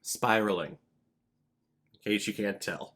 spiraling, in case you can't tell.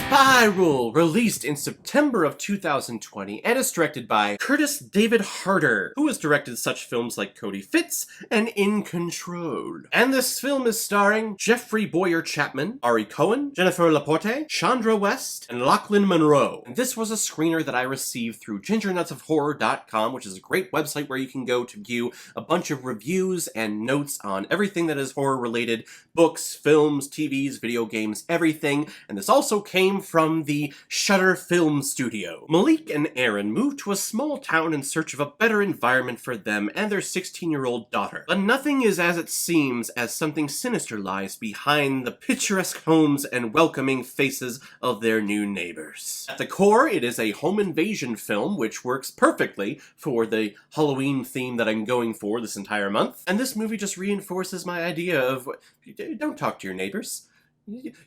Spiral, released in September of 2020, and is directed by Curtis David Harder, who has directed such films like Cody Fitz and In Control. And this film is starring Jeffrey Bowyer-CHAPMAN, Ari Cohen, Jennifer Laporte, Chandra West, and Lachlan Monroe. And this was a screener that I received through gingernutsofhorror.com, which is a great website where you can go to view a bunch of reviews and notes on everything that is horror-related, books, films, TVs, video games, everything. And this also came from the SHUDDER film studio. Malik and Aaron moved to a small town in search of a better environment for them and their 16-year-old daughter. But nothing is as it seems, as something sinister lies behind the picturesque homes and welcoming faces of their new neighbors. At the core, it is a home invasion film, which works perfectly for the Halloween theme that I'm going for this entire month. And this movie just reinforces my idea of, don't talk to your neighbors.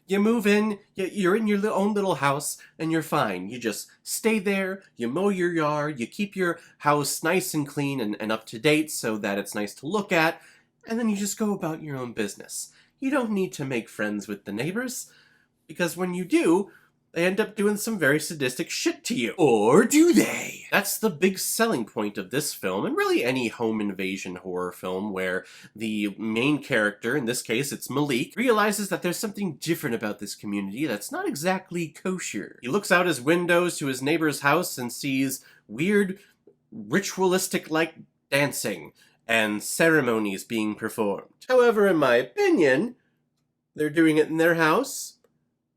You move in, you're in your own little house, and you're fine. You just stay there, you mow your yard, you keep your house nice and clean and up to date so that it's nice to look at, and then you just go about your own business. You don't need to make friends with the neighbors, because when you do, they end up doing some very sadistic shit to you. Or do they? That's the big selling point of this film, and really any home invasion horror film where the main character, in this case it's Malik, realizes that there's something different about this community that's not exactly kosher. He looks out his windows to his neighbor's house and sees weird, ritualistic-like dancing and ceremonies being performed. However, in my opinion, they're doing it in their house.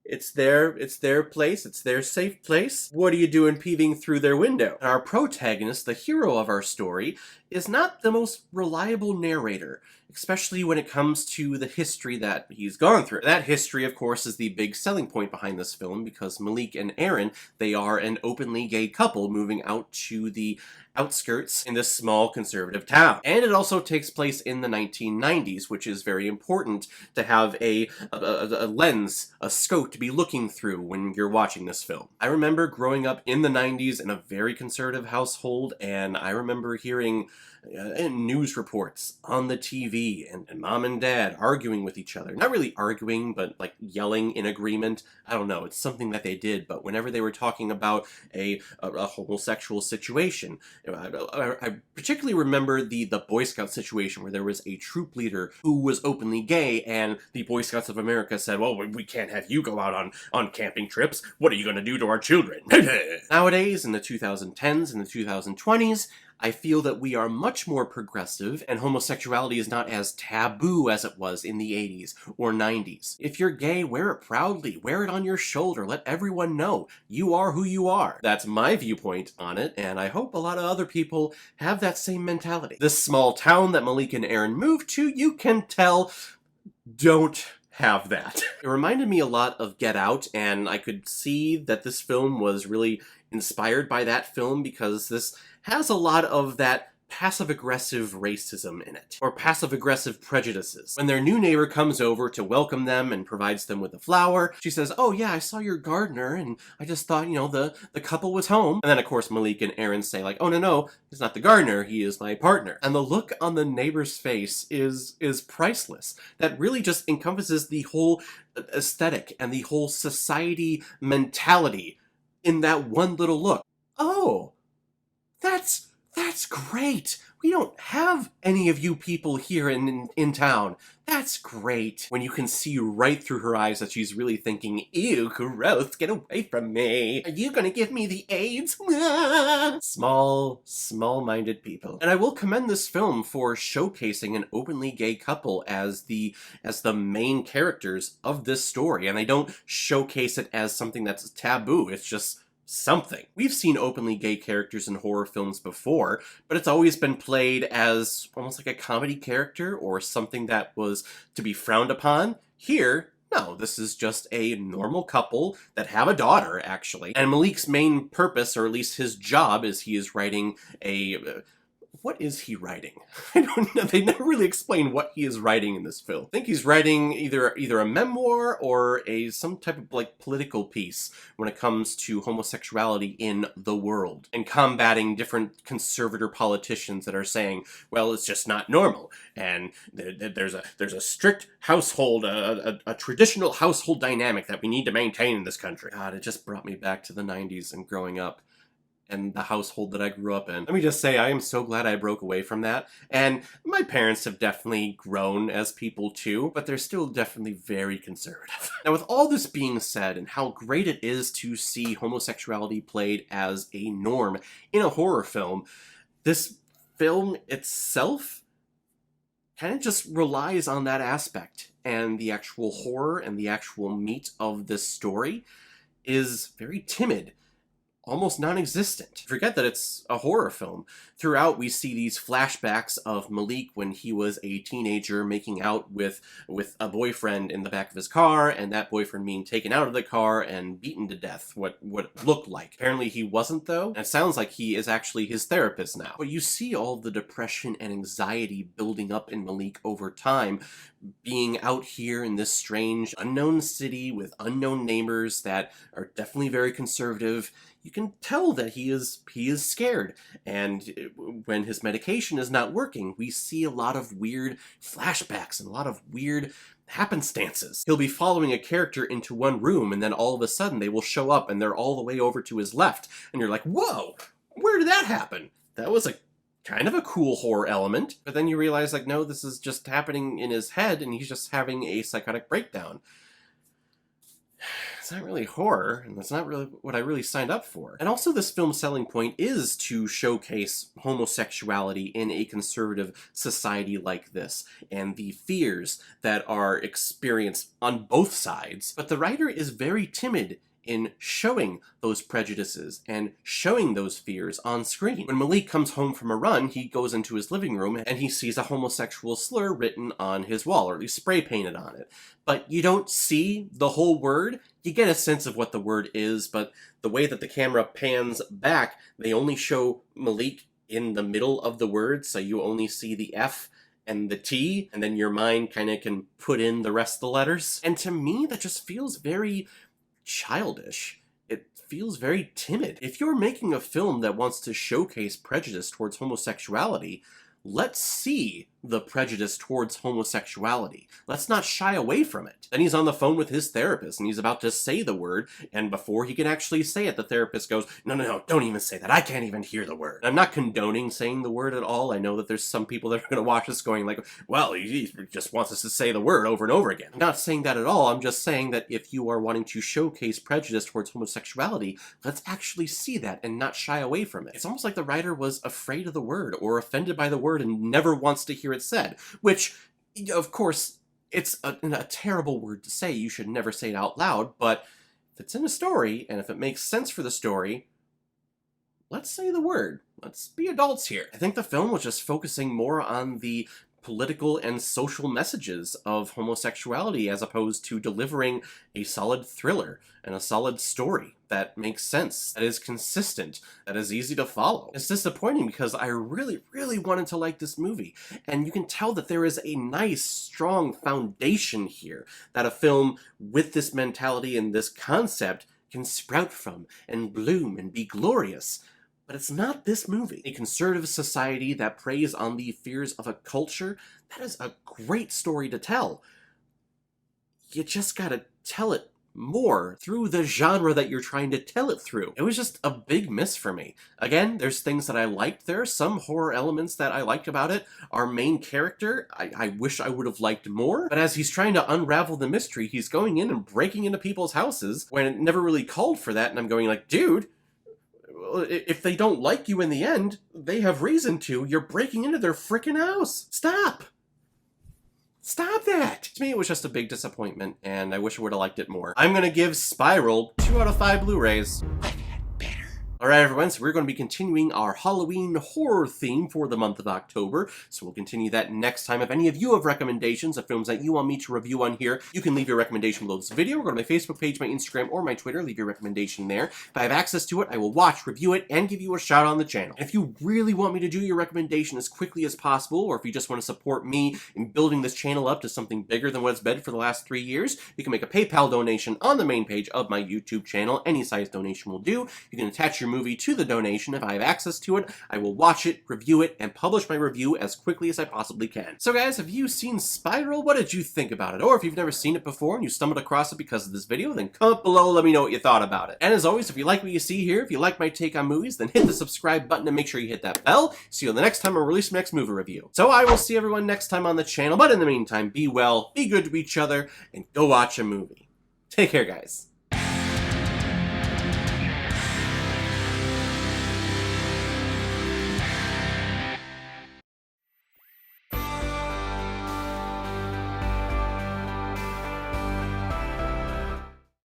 It's their place, it's their safe place. What are you doing peeping through their window? Our protagonist, the hero of our story, is not the most reliable narrator, especially when it comes to the history that he's gone through. That history, of course, is the big selling point behind this film, because Malik and Aaron, they are an openly gay couple moving out to the outskirts in this small conservative town. And it also takes place in the 1990s, which is very important to have a lens, a scope to be looking through when you're watching this film. I remember growing up in the 90s in a very conservative household, and I remember hearing news reports on the TV and mom and dad arguing with each other. Not really arguing, but like yelling in agreement. I don't know, it's something that they did, but whenever they were talking about a homosexual situation, I particularly remember the Boy Scout situation where there was a troop leader who was openly gay, and the Boy Scouts of America said, well, we can't have you go out on camping trips. What are you going to do to our children? Nowadays, in the 2010s and the 2020s, I feel that we are much more progressive, and homosexuality is not as taboo as it was in the 80s or 90s. If you're gay, wear it proudly. Wear it on your shoulder. Let everyone know you are who you are. That's my viewpoint on it, and I hope a lot of other people have that same mentality. This small town that Malik and Aaron moved to, you can tell, don't have that. It reminded me a lot of Get Out, and I could see that this film was really inspired by that film because this has a lot of that passive-aggressive racism in it, or passive-aggressive prejudices. When their new neighbor comes over to welcome them and provides them with a flower, she says, oh yeah, I saw your gardener, and I just thought, you know, the couple was home. And then, of course, Malik and Aaron say, like, oh no, he's not the gardener, he is my partner. And the look on the neighbor's face is priceless. That really just encompasses the whole aesthetic and the whole society mentality in that one little look. Oh, that's great. We don't have any of you people here in town. That's great. When you can see right through her eyes that she's really thinking, ew, gross, get away from me. Are you gonna give me the AIDS? Small-minded people. And I will commend this film for showcasing an openly gay couple as the main characters of this story. And they don't showcase it as something that's taboo. It's just something. We've seen openly gay characters in horror films before, but it's always been played as almost like a comedy character or something that was to be frowned upon. Here, no, this is just a normal couple that have a daughter, actually. And Malik's main purpose, or at least his job, is he is writing a what is he writing? I don't know. They never really explain what he is writing in this film. I think he's writing either a memoir or some type of like political piece when it comes to homosexuality in the world and combating different conservative politicians that are saying, well, it's just not normal, and there's a strict household, a traditional household dynamic that we need to maintain in this country. God, it just brought me back to the 90s and growing up and the household that I grew up in. Let me just say, I am so glad I broke away from that. And my parents have definitely grown as people too, but they're still definitely very conservative. Now, with all this being said, and how great it is to see homosexuality played as a norm in a horror film, this film itself kind of just relies on that aspect. And the actual horror and the actual meat of this story is very timid, almost non-existent. Forget that it's a horror film. Throughout, we see these flashbacks of Malik when he was a teenager making out with a boyfriend in the back of his car, and that boyfriend being taken out of the car and beaten to death, what it looked like. Apparently he wasn't, though, and it sounds like he is actually his therapist now. But you see all the depression and anxiety building up in Malik over time, being out here in this strange, unknown city with unknown neighbors that are definitely very conservative. You can tell that he is scared, and when his medication is not working, we see a lot of weird flashbacks and a lot of weird happenstances. He'll be following a character into one room, and then all of a sudden they will show up and they're all the way over to his left, and you're like, whoa, where did that happen? That was a kind of a cool horror element, but then you realize, like, no, this is just happening in his head, and he's just having a psychotic breakdown. It's not really horror, and that's not really what I really signed up for. And also, this film's selling point is to showcase homosexuality in a conservative society like this, and the fears that are experienced on both sides. But the writer is very timid in showing those prejudices and showing those fears on screen. When Malik comes home from a run, he goes into his living room and he sees a homosexual slur written on his wall, or at least spray painted on it. But you don't see the whole word. You get a sense of what the word is, but the way that the camera pans back, they only show Malik in the middle of the word, so you only see the F and the T, and then your mind kind of can put in the rest of the letters. And to me, that just feels very childish. It feels very timid. If you're making a film that wants to showcase prejudice towards homosexuality, let's see the prejudice towards homosexuality. Let's not shy away from it. Then he's on the phone with his therapist and he's about to say the word, and before he can actually say it, the therapist goes, no, don't even say that. I can't even hear the word. I'm not condoning saying the word at all. I know that there's some people that are going to watch this going like, well, he just wants us to say the word over and over again. I'm not saying that at all. I'm just saying that if you are wanting to showcase prejudice towards homosexuality, let's actually see that and not shy away from it. It's almost like the writer was afraid of the word or offended by the word and never wants to hear it said, which, of course, it's a terrible word to say. You should never say it out loud, but if it's in a story, and if it makes sense for the story, let's say the word. Let's be adults here. I think the film was just focusing more on the political and social messages of homosexuality as opposed to delivering a solid thriller and a solid story that makes sense, that is consistent, that is easy to follow. It's disappointing because I really, really wanted to like this movie, and you can tell that there is a nice, strong foundation here that a film with this mentality and this concept can sprout from and bloom and be glorious. But it's not this movie. A conservative society that preys on the fears of a culture, that is a great story to tell. You just gotta tell it more through the genre that you're trying to tell it through. It was just a big miss for me. Again, there's things that I liked. There are some horror elements that I liked about it. Our main character, I wish I would have liked more, but as he's trying to unravel the mystery, he's going in and breaking into people's houses when it never really called for that, and I'm going like, dude, if they don't like you in the end, they have reason to. You're breaking into their frickin' house. Stop! Stop that! To me, it was just a big disappointment, and I wish I would have liked it more. I'm gonna give Spiral 2 out of 5 Blu-rays. Alright everyone, so we're going to be continuing our Halloween horror theme for the month of October, so we'll continue that next time. If any of you have recommendations of films that you want me to review on here, you can leave your recommendation below this video, or go to my Facebook page, my Instagram, or my Twitter, leave your recommendation there. If I have access to it, I will watch, review it, and give you a shout on the channel. And if you really want me to do your recommendation as quickly as possible, or if you just want to support me in building this channel up to something bigger than what it's been for the last 3 years, you can make a PayPal donation on the main page of my YouTube channel. Any size donation will do. You can attach your movie to the donation. If I have access to it, I will watch it, review it, and publish my review as quickly as I possibly can. So guys, have you seen Spiral? What did you think about it? Or if you've never seen it before and you stumbled across it because of this video, then comment below, let me know what you thought about it. And as always, if you like what you see here, if you like my take on movies, then hit the subscribe button and make sure you hit that bell. See you the next time I release my next movie review. So I will see everyone next time on the channel, but in the meantime, be well, be good to each other, and go watch a movie. Take care, guys.